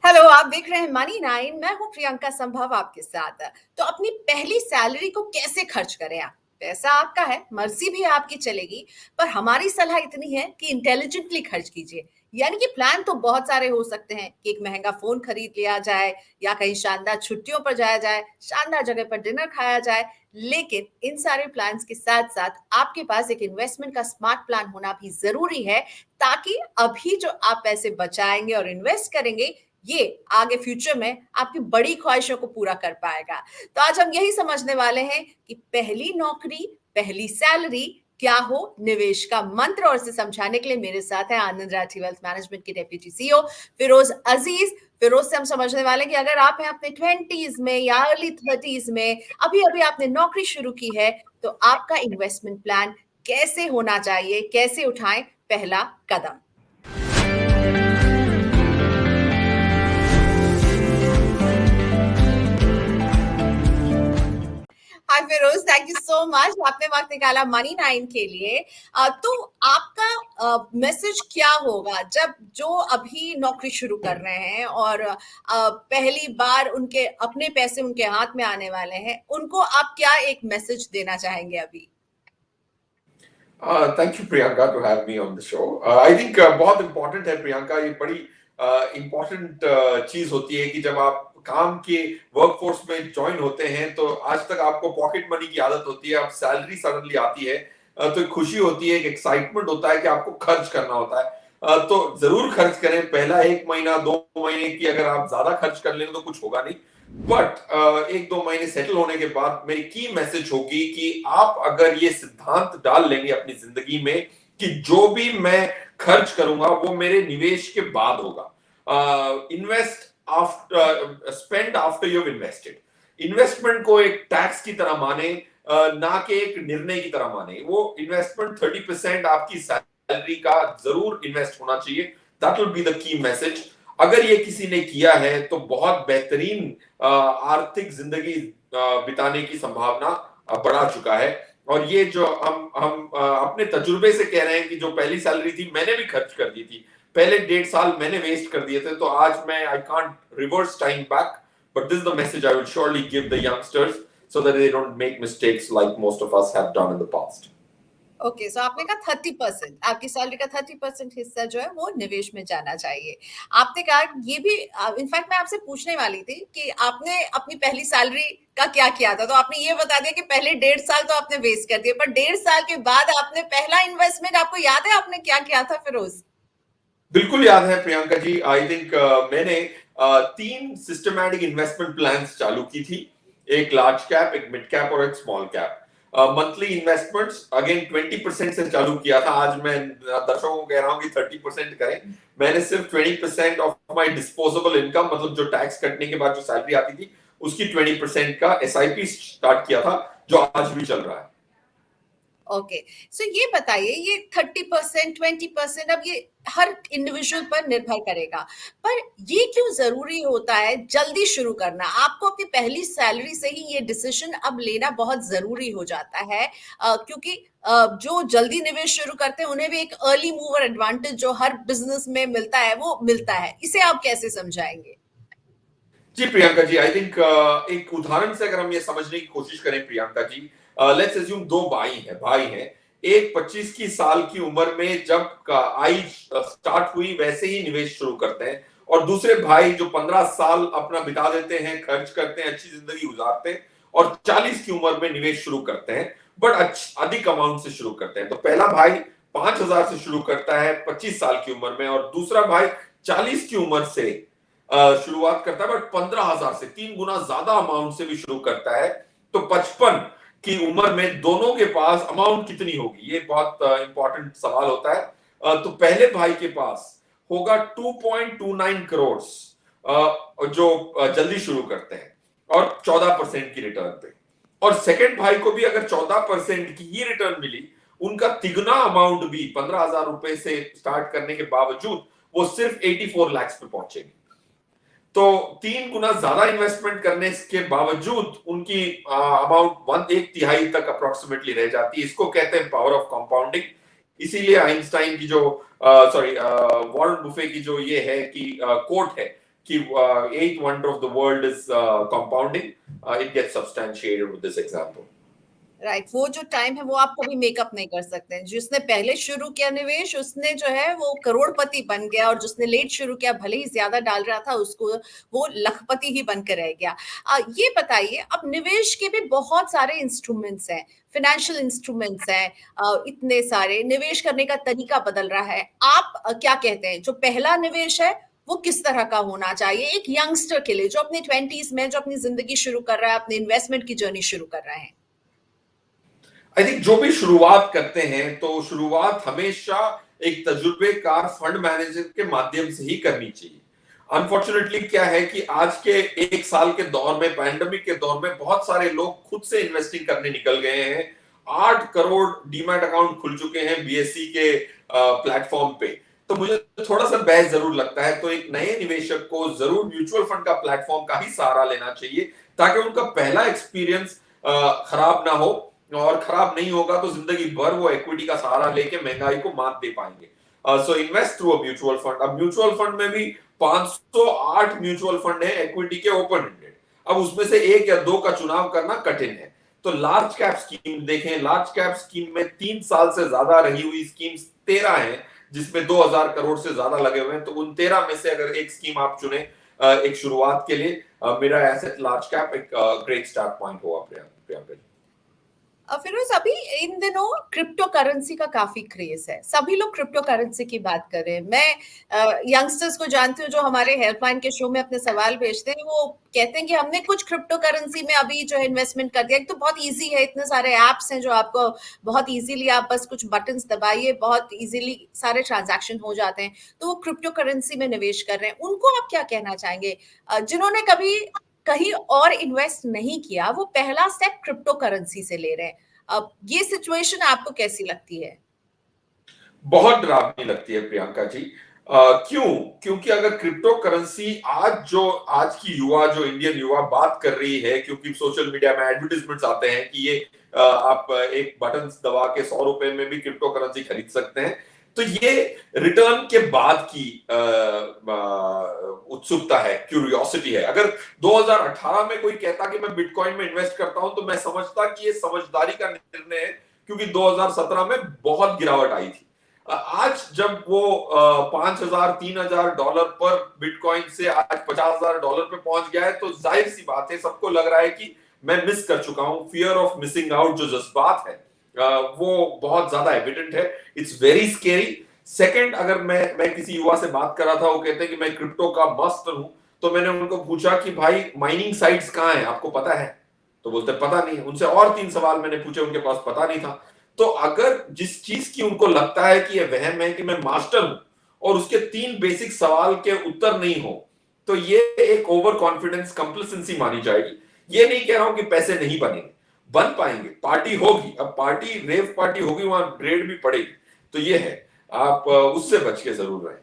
Hello, आप देख रहे हैं मनी 9। मैं हूँ प्रियंका संभव आपके साथ। तो अपनी पहली सैलरी को कैसे खर्च करें आप? पैसा आपका है, मर्ज़ी भी आपकी चलेगी, पर हमारी सलाह इतनी है कि इंटेलिजेंटली खर्च कीजिए। यानी कि प्लान तो बहुत सारे हो सकते हैं कि एक महँगा फ़ोन खरीद लिया जाए या कहीं शानदार छुट्टियों पर जाया जाए, शानदार जगह पर डिनर खाया जाए। लेकिन इन सारे प्लान्स के साथ-साथ आपके पास एक इन्वेस्टमेंट का स्मार्ट प्लान होना भी ज़रूरी है, ताकि अभी जो आप पैसे बचाएँगे और इन्वेस्ट करेंगे, ये आगे फ्यूचर में आपकी बड़ी ख्वाहिशों को पूरा कर पाएगा। तो आज हम यही समझने वाले हैं कि पहली नौकरी, पहली सैलरी क्या हो, निवेश का मंत्र। और इसे समझाने के लिए मेरे साथ हैं आनंद राठी वेल्थ मैनेजमेंट के डेप्यूटी सीईओ फिरोज अजीज। फिरोज से हम समझने वाले हैं कि अगर आप हैं अपने 20s में या अर्ली 30s में, अभी-अभी आपने नौकरी शुरू की है, तो आपका इन्वेस्टमेंट प्लान कैसे होना चाहिए, कैसे उठाएँ पहला कदम? Hi Firoz, thank you so much, आपने वक्त निकाला मनी 9 के लिए। तो आपका मैसेज क्या होगा जब जो अभी नौकरी शुरू कर रहे हैं और पहली बार उनके अपने पैसे उनके हाथ में आने वाले हैं, उनको आप क्या एक मैसेज देना चाहेंगे अभी? Thank you, Priyanka, to have me on the show. I think बहुत इम्पोर्टेंट है प्रियंका, ये बड़ी इम्पोर्टेंट चीज होती है कि जब आप काम के वर्कफोर्स में ज्वाइन होते हैं तो आज तक आपको पॉकेट मनी की आदत होती है, अब सैलरी सडनली आती है तो एक खुशी होती है, एक एक्साइटमेंट होता है कि आपको खर्च करना होता है। तो जरूर खर्च करें, पहला 1 महीना 2 महीने की अगर आप ज्यादा खर्च कर लेंगे तो कुछ होगा नहीं, बट 1-2 महीने सेटल होने के बाद मेरी की मैसेज होगी कि आप अगर ये सिद्धांत डाल लेंगे अपनी जिंदगी में कि जो भी मैं खर्च करूंगा वो मेरे निवेश के बाद होगा। Invest after, spend after you have invested. Investment को एक टैक्स की तरह माने, ना कि एक निर्णय की तरह माने। वो इन्वेस्टमेंट 30% आपकी सैलरी का जरूर इन्वेस्ट होना चाहिए। That will be the key message. अगर ये किसी ने किया है तो बहुत बेहतरीन आर्थिक जिंदगी बिताने की संभावना बढ़ा चुका है। और ये जो हम अपने तजुर्बे से कह रहे हैं कि जो पहली सैलरी थी मैंने भी खर्च कर दी थी, पहले 1.5 साल मैंने वेस्ट कर दिए थे, तो आज मैं I can't reverse time back, but this is the message I will surely give the youngsters so that they don't make mistakes like most of us have done in the past. Okay, so आपने कहा 30%, आपकी salary का 30% हिस्सा जो है वो निवेश में जाना चाहिए। आपने कहा ये भी, इनफैक्ट मैं आपसे पूछने वाली थी कि आपने अपनी पहली सैलरी का क्या किया था, तो आपने ये बता दिया कि पहले 1.5 साल तो आपने वेस्ट कर दिए, पर 1.5 साल के बाद आपने पहला इन्वेस्टमेंट, आपको याद है आपने क्या किया था फिरोज? बिल्कुल याद है प्रियंका जी। आई थिंक मैंने 3 सिस्टमैटिक इन्वेस्टमेंट प्लान्स चालू की थी, एक लार्ज कैप, एक मिड कैप और एक small cap. Monthly investments again 20% से चालू किया था। आज मैं दर्शकों को कह रहा हूं कि 30% करें। मैंने सिर्फ 20% ऑफ माय डिस्पोजेबल इनकम, मतलब जो टैक्स कटने के बाद जो सैलरी आती थी उसकी 20% का एसआईपी स्टार्ट किया था, जो आज भी चल रहा है। ओके, सो ये बताइए, ये 30%, 20%, अब ये हर इंडिविजुअल पर निर्भर करेगा, पर ये क्यों जरूरी होता है जल्दी शुरू करना? आपको अपनी पहली सैलरी से ही ये डिसीजन अब लेना बहुत जरूरी हो जाता है, क्योंकि जो जल्दी निवेश शुरू करते हैं उन्हें भी एक अर्ली मूवर एडवांटेज जो हर बिजनेस में मिलता है वो मिलता है। इसे आप कैसे समझाएंगे? जी प्रियंका जी, आई थिंक एक उदाहरण से अगर हम ये समझने की कोशिश करें प्रियंका जी, लेट्स अज्यूम 2 भाई हैं। एक 25 की साल की उम्र में जब आई स्टार्ट हुई वैसे ही निवेश शुरू करते हैं, और दूसरे भाई जो 15 साल अपना बिता देते हैं, खर्च करते हैं, अच्छी जिंदगी गुजारते हैं और 40 की उम्र में निवेश शुरू करते हैं, बट अधिक अमाउंट से शुरू करते हैं। तो पहला भाई 5,000 से शुरू करता है 25 साल की उम्र में, और दूसरा भाई 40 की उम्र से शुरुआत करता है, बट 15,000 से 3 गुना ज्यादा अमाउंट से भी शुरू करता है। तो 55 की उम्र में दोनों के पास अमाउंट कितनी होगी, ये बहुत इंपॉर्टेंट सवाल होता है। तो पहले भाई के पास होगा 2.29 करोड़ जो जल्दी शुरू करते हैं और 14% की रिटर्न पे, और सेकंड भाई को भी अगर 14% की ही रिटर्न मिली, उनका तिगुना अमाउंट भी 15,000 रुपए से स्टार्ट करने के बावजूद वो सिर्फ 84 लाख पे पहुंचेंगे। तो 3 गुना ज्यादा इन्वेस्टमेंट करने के बावजूद उनकी अमाउंट 1/3 तक अप्रोक्सीमेटली रह जाती है। इसको कहते हैं पावर ऑफ कंपाउंडिंग। इसीलिए आइंस्टाइन की जो वॉरेन बुफे की जो ये है कि कोट है कि eighth wonder of the world is compounding, it gets substantiated with this example. Right, वो जो टाइम है वो आप कभी मेकअप नहीं कर सकते हैं। जिसने पहले शुरू किया निवेश उसने जो है वो करोड़पति बन गया, और जिसने लेट शुरू किया भले ही ज्यादा डाल रहा था उसको वो लखपति ही बन के रह गया। ये बताइए, अब निवेश के भी बहुत सारे इंस्ट्रूमेंट्स हैं, फाइनेंशियल इंस्ट्रूमेंट्स हैं, इतने सारे निवेश करने का तरीका बदल रहा है। आप क्या कहते हैं, जो पहला निवेश है वो किस तरह का होना चाहिए एक यंगस्टर के लिए जो अपने 20s में जो अपनी जिंदगी शुरू कर रहा है, अपने इन्वेस्टमेंट की जर्नी शुरू कर रहा है? आई थिंक जो भी शुरुआत करते हैं तो शुरुआत हमेशा एक तजुर्बेकार फंड मैनेजर के माध्यम से ही करनी चाहिए। अनफॉर्चुनेटली क्या है कि आज के एक साल के दौर में, पैंडेमिक के दौर में, बहुत सारे लोग खुद से इन्वेस्टिंग करने निकल गए हैं। 8 करोड़ डीमैट अकाउंट खुल चुके हैं बीएसई के प्लेटफॉर्म पे। तो मुझे थोड़ा सा बहस जरूर लगता है। तो एक नए निवेशक को जरूर म्यूचुअल फंड का प्लेटफॉर्म का ही सहारा लेना चाहिए ताकि उनका पहला एक्सपीरियंस खराब ना हो, और खराब नहीं होगा तो जिंदगी भर वो इक्विटी का सहारा लेके महंगाई को मात दे पाएंगे। So invest through a mutual fund. अब म्यूचुअल फंड में भी 508 म्यूचुअल फंड है इक्विटी के ओपन एंडेड। अब उसमें से 1 या 2 का चुनाव करना कठिन है। तो लार्ज कैप स्कीम देखें, लार्ज कैप स्कीम में 3 साल से ज्यादा रही हुई स्कीम्स 13 हैं, जिसमें 2000 करोड़ से ज्यादा लगे हुए हैं। तो उन 13 में से अगर एक स्कीम आप चुने एक शुरुआत के लिए, मेरा एसेट लार्ज कैप एक ग्रेट स्टार्ट पॉइंट होगा। प्रियंका, फिरोज, अभी इन दिनों क्रिप्टो करेंसी का काफी क्रेज है, सभी लोग क्रिप्टो करेंसी की बात कर रहे हैं। मैं यंगस्टर्स को जानती हूँ जो हमारे हेल्पलाइन के शो में अपने सवाल भेजते हैं, वो कहते हैं कि हमने कुछ क्रिप्टो करेंसी में अभी जो है इन्वेस्टमेंट कर दिया। एक तो बहुत इजी है, इतने सारे एप्स हैं जो आपको बहुत इजीली, आप बस कुछ बटन्स दबाइए, बहुत इजीली सारे ट्रांजैक्शन हो जाते हैं। तो वो क्रिप्टो करेंसी में निवेश कर रहे हैं, उनको आप क्या कहना चाहेंगे जिन्होंने कभी कहीं और इन्वेस्ट नहीं किया, वो पहला स्टेप क्रिप्टो करेंसी से ले रहे हैं? अब ये सिचुएशन आपको कैसी लगती है? बहुत डरावनी लगती है प्रियंका जी। क्यों? क्योंकि अगर क्रिप्टो करेंसी आज की युवा, जो इंडियन युवा बात कर रही है, क्योंकि सोशल मीडिया में एडवर्टाइजमेंट्स आते हैं कि ये आप एक बटन दबा के 100 रुपए में भी क्रिप्टो करेंसी खरीद सकते हैं। तो ये रिटर्न के बाद की उत्सुकता है, क्यूरियोसिटी है। अगर 2018 में कोई कहता कि मैं बिटकॉइन में इन्वेस्ट करता हूं तो मैं समझता कि ये समझदारी का निर्णय है, क्योंकि 2017 में बहुत गिरावट आई थी। आज जब वो 5,000 3,000 डॉलर पर बिटकॉइन से आज 50,000 डॉलर पे पहुंच गया है, तो जाहिर सी बात है सबको लग रहा है कि मैं मिस कर चुका हूं। फियर ऑफ मिसिंग आउट जो जज्बात है वो बहुत ज्यादा एविडेंट है। It's very scary. सेकंड, अगर मैं किसी युवा से बात कर रहा था, वो कहते हैं कि मैं क्रिप्टो का मस्त हूं, तो मैंने उनको पूछा कि भाई माइनिंग साइट्स कहां हैं, आपको पता है? तो बोलते पता नहीं। उनसे और 3 सवाल मैंने पूछे, उनके पास पता नहीं था। तो अगर जिस चीज की उनको लगता है कि यह वहम है कि मैं मास्टर हूं, और उसके 3 बेसिक सवाल के उत्तर नहीं हो, तो ये एक ओवर कॉन्फिडेंस, कंप्लेसेंसी मानी जाएगी। ये नहीं कह रहा हूं कि पैसे नहीं बनेंगे, बन पाएंगे, पार्टी होगी। अब पार्टी, रेव पार्टी होगी, वहां रेड भी पड़ेगी। तो ये है, आप उससे बच के जरूर रहें।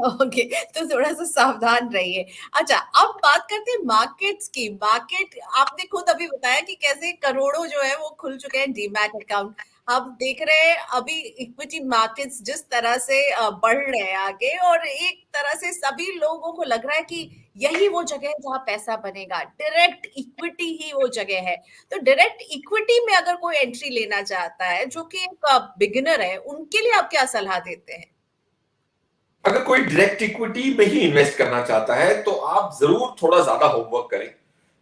ओके, तो थोड़ा सा सावधान रहिए। अच्छा, अब बात करते हैं मार्केट्स की। मार्केट, आपने खुद अभी बताया कि कैसे करोड़ों जो है वो खुल चुके हैं डीमैट अकाउंट। हम देख रहे हैं अभी इक्विटी मार्केट्स जिस तरह से बढ़ रहे हैं आगे, और एक तरह से सभी लोगों को लग रहा है कि यही वो जगह है जहां पैसा बनेगा, डायरेक्ट इक्विटी ही वो जगह है। तो डायरेक्ट इक्विटी में अगर कोई एंट्री लेना चाहता है जो कि एक बिगिनर है, उनके लिए आप क्या सलाह देते हैं? अगर कोई डायरेक्ट इक्विटी में ही इन्वेस्ट करना चाहता है तो आप जरूर थोड़ा ज्यादा होमवर्क करें।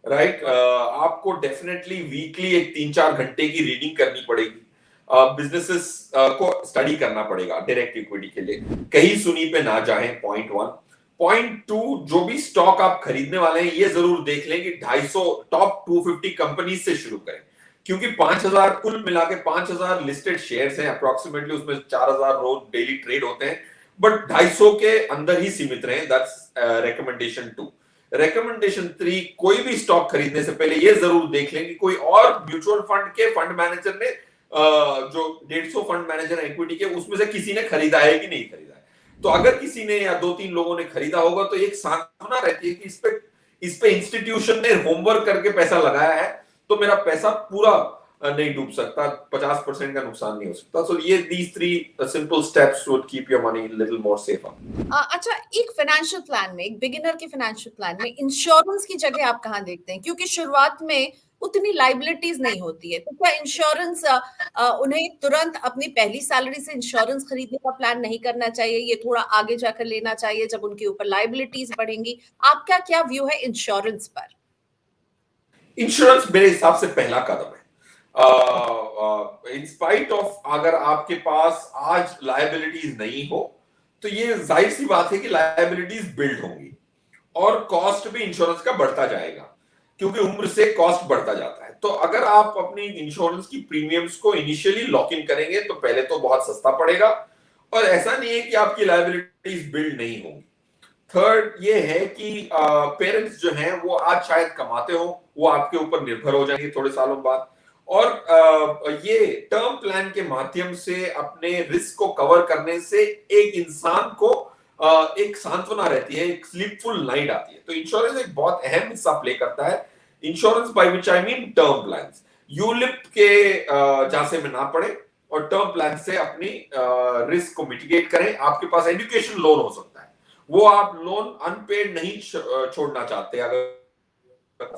राइट, आपको डेफिनेटली वीकली एक 3-4 घंटे की रीडिंग करनी पड़ेगी। बिजनेसेस को स्टडी करना पड़ेगा डायरेक्ट इक्विटी के लिए। कहीं सुनी पे ना जाएं, पॉइंट 1। पॉइंट 2, जो भी स्टॉक आप खरीदने वाले हैं ये जरूर देख लें कि 250 टॉप 250 कंपनीज से शुरू करें, क्योंकि 5,000 कुल मिला के 5,000 लिस्टेड शेयर्स हैं अप्रोक्सीमेटली, उसमें 4,000 रोज डेली ट्रेड होते हैं। बट 250 के अंदर ही सीमित रहे। That's recommendation 2। रिकमेंडेशन 3, कोई भी स्टॉक खरीदने से पहले ये जरूर देख लें कि कोई और म्यूचुअल फंड के फंड मैनेजर ने जो 150 फंड मैनेजर इक्विटी के, उसमें से किसी ने खरीदा है कि नहीं खरीदा है। तो अगर किसी ने या 2-3 लोगों ने खरीदा होगा तो एक सांत्वना रहती है कि इस पे इंस्टीट्यूशन ने होमवर्क करके पैसा लगाया है, तो मेरा पैसा पूरा नहीं डूब सकता, 50% का नुकसान नहीं हो सकता। सो ये these three simple steps would keep your money little more safer. अच्छा, एक फाइनेंशियल प्लान में, एक बिगिनर के फाइनेंशियल प्लान में इंश्योरेंस की जगह आप कहाँ देखते हैं? क्योंकि शुरुआत में उतनी लायबिलिटीज नहीं होती है, तो क्या इंश्योरेंस उन्हें तुरंत अपनी पहली सैलरी से इंश्योरेंस खरीदने का प्लान नहीं करना चाहिए, ये थोड़ा आगे जाकर लेना चाहिए जब उनके ऊपर लायबिलिटीज बढ़ेंगी? आपका क्या व्यू है इंश्योरेंस पर? इंश्योरेंस मेरे हिसाब से पहला कदम है। इन स्पाइट ऑफ अगर आपके पास आज लायबिलिटीज नहीं हो, तो ये जाहिर सी बात है कि लायबिलिटीज बिल्ड होंगी और कॉस्ट भी इंश्योरेंस का बढ़ता जाएगा, क्योंकि उम्र से कॉस्ट बढ़ता जाता है। तो अगर आप अपनी इंश्योरेंस की प्रीमियम्स को इनिशियली लॉक इन करेंगे तो पहले तो बहुत सस्ता पड़ेगा, और ऐसा नहीं है कि आपकी लायबिलिटीज बिल्ड नहीं होंगी। थर्ड ये है कि पेरेंट्स जो हैं वो आज शायद कमाते हो, वो आपके ऊपर निर्भर हो जाएंगे थोड़े सालों बाद, और ये टर्म प्लान के माध्यम से अपने रिस्क को कवर करने से एक इंसान को एक सांत्वना रहती है, एक स्लीपफुल नाइट आती है। तो इंश्योरेंस एक बहुत अहम हिस्सा प्ले करता है। Insurance by which I mean term plan. ULIP के झांसे में ना पड़े और टर्म प्लान से अपनी रिस्क को मिटिगेट करें। आपके पास एजुकेशन लोन हो सकता है, वो आप लोन अनपेड नहीं छोड़ना चाहते अगर,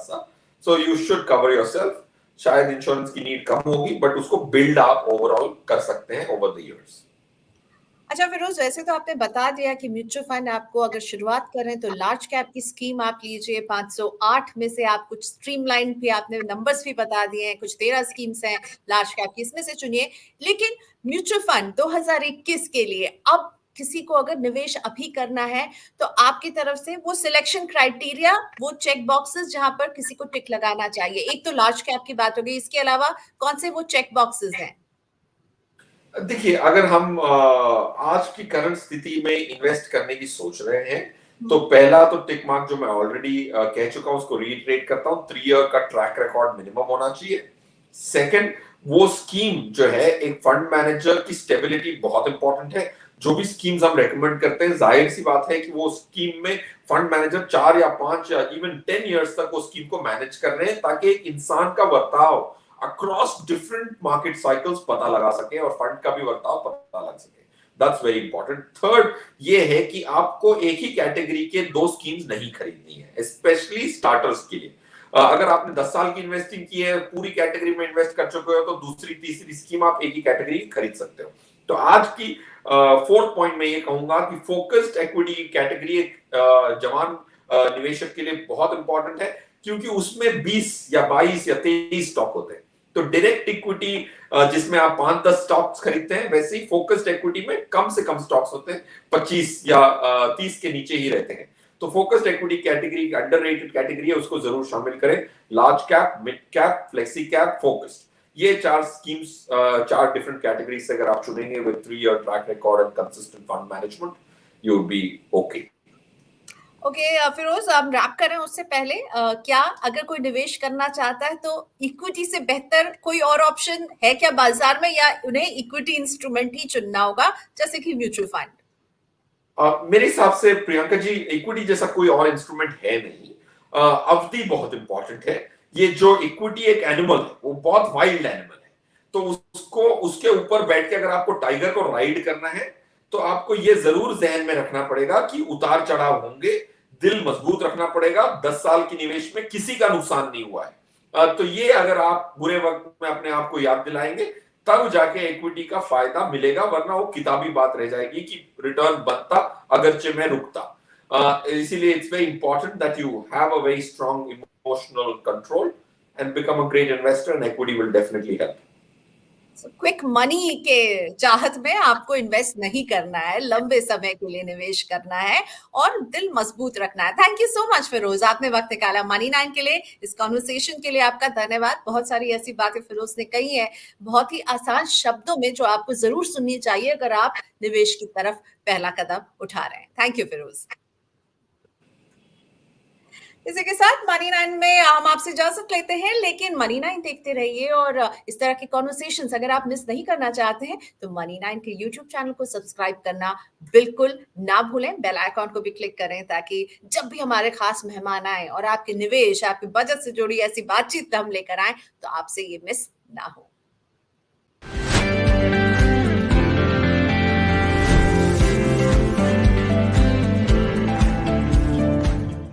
so you should cover yourself. शायद इंश्योरेंस की नीड कम होगी, बट उसको बिल्ड आप ओवरऑल कर सकते हैं ओवर द इयर्स। अच्छा फिरोज, वैसे तो आपने बता दिया कि म्यूचुअल फंड आपको अगर शुरुआत करें तो लार्ज कैप की स्कीम आप लीजिए, 508 में से आप कुछ स्ट्रीमलाइन भी, आपने नंबर्स भी बता दिए हैं, कुछ 13 स्कीम्स हैं लार्ज कैप की, इसमें से चुनिए। लेकिन म्यूचुअल फंड 2021 के लिए अब किसी को अगर निवेश अभी करना है तो आपकी तरफ से वो सिलेक्शन क्राइटेरिया, वो चेक बॉक्सेस जहां पर किसी को टिक लगाना चाहिए, एक तो लार्ज कैप की बात हो गई, इसके अलावा कौन से वो चेक बॉक्सेस हैं? देखिए, अगर हम आज की करंट स्थिति में इन्वेस्ट करने की सोच रहे हैं, तो पहला तो टिक मार्क जो मैं ऑलरेडी कह चुका हूं, उसको रीइटरेट करता हूं, 3 ईयर का ट्रैक रिकॉर्ड मिनिमम होना चाहिए। सेकंड, वो स्कीम जो है, एक फंड मैनेजर की स्टेबिलिटी बहुत इंपॉर्टेंट है। जो भी स्कीम्स हम रेकमेंड करते हैं, जाहिर सी बात है कि वो स्कीम में फंड मैनेजर 4 या 5 या इवन 10 इयर्स तक वो स्कीम को मैनेज कर रहे हैं, ताकि एक इंसान का बर्ताव अक्रॉस डिफरेंट मार्केट साइकिल्स पता लगा सके और फंड का भी बर्ताव पता लग सके। That's very important. थर्ड ये है कि आपको एक ही कैटेगरी के 2 स्कीम्स नहीं खरीदनी है, स्पेशली स्टार्टर्स के लिए। अगर आपने 10 साल की इन्वेस्टिंग की है, पूरी कैटेगरी में इन्वेस्ट कर चुके हो, तो दूसरी तीसरी स्कीम आप एक ही कैटेगरी खरीद सकते हो। तो आज की फोर्थ पॉइंट में ये कहूंगा कि फोकस्ड इक्विटी कैटेगरी एक जवान निवेशक के लिए बहुत इंपॉर्टेंट है, क्योंकि उसमें 20 या 22 या 23 स्टॉक होते हैं। तो डायरेक्ट इक्विटी जिसमें आप 5-10 स्टॉक्स खरीदते हैं, वैसे ही फोकस्ड इक्विटी में कम से कम स्टॉक्स होते हैं, 25 या 30 के नीचे ही रहते हैं। तो focused equity category underrated category है, उसको जरूर शामिल करें। Large cap, mid cap, flexi cap, focused, ये 4 स्कीम्स, 4 डिफरेंट कैटेगरीज से अगर आप चुनेंगे with 3 year track record and consistent fund management, you will be okay. Okay Firoz, हम रैप करें उससे पहले क्या अगर कोई निवेश करना चाहता है तो इक्विटी से बेहतर कोई और ऑप्शन है क्या बाजार में, या उन्हें इक्विटी इंस्ट्रूमेंट ही चुनना होगा जैसे कि म्यूचुअल फंड? मेरे हिसाब से प्रियंका जी, इक्विटी जैसा कोई और इंस्ट्रूमेंट है नहीं। अवधि बहुत इंपॉर्टेंट है। ये जो इक्विटी एक एनिमल है, वो बहुत वाइल्ड एनिमल है, तो उसको उसके ऊपर बैठ के अगर आपको टाइगर को राइड करना है, तो आपको ये जरूर जहन में रखना पड़ेगा कि उतार चढ़ाव होंगे। दिल मजबूत रखना पड़ेगा। 10 साल की निवेश में किसी का नुकसान नहीं हुआ है, तो ये अगर आप बुरे वक्त में अपने आप को याद दिलाएंगे, तब जाके इक्विटी का फायदा मिलेगा, वरना वो किताबी बात रह जाएगी कि रिटर्न बनता अगरचे मैं रुकता। इसीलिए it's very important that you have a very strong emotional control and become a great investor, and equity will definitely help. Quick money के चाहत में आपको इन्वेस्ट नहीं करना है, लंबे समय के लिए निवेश करना है और दिल मजबूत रखना है। Thank you so much Firoz, आपने वक्त निकाला मनी 9 के लिए। इस कॉन्वर्सेशन के लिए आपका धन्यवाद। बहुत सारी ऐसी बातें फिरोज ने कही है, बहुत ही आसान शब्दों में, जो आपको जरूर सुननी चाहिए अगर आप निवेश की तरफ पहला कदम उठा रहे हैं। Thank you Firoz. इसी के साथ मनी 9 में हम आपसे इजाजत लेते हैं, लेकिन मनी 9 देखते रहिए और इस तरह के कॉन्वर्सेशंस अगर आप मिस नहीं करना चाहते हैं तो मनी 9 के यूट्यूब चैनल को सब्सक्राइब करना बिल्कुल ना भूलें। बेल आइकॉन को भी क्लिक करें ताकि जब भी हमारे खास मेहमान आए और आपके निवेश, आपके बजट से जुड़ी ऐसी बातचीत हम लेकर आए, तो आपसे ये मिस ना हो।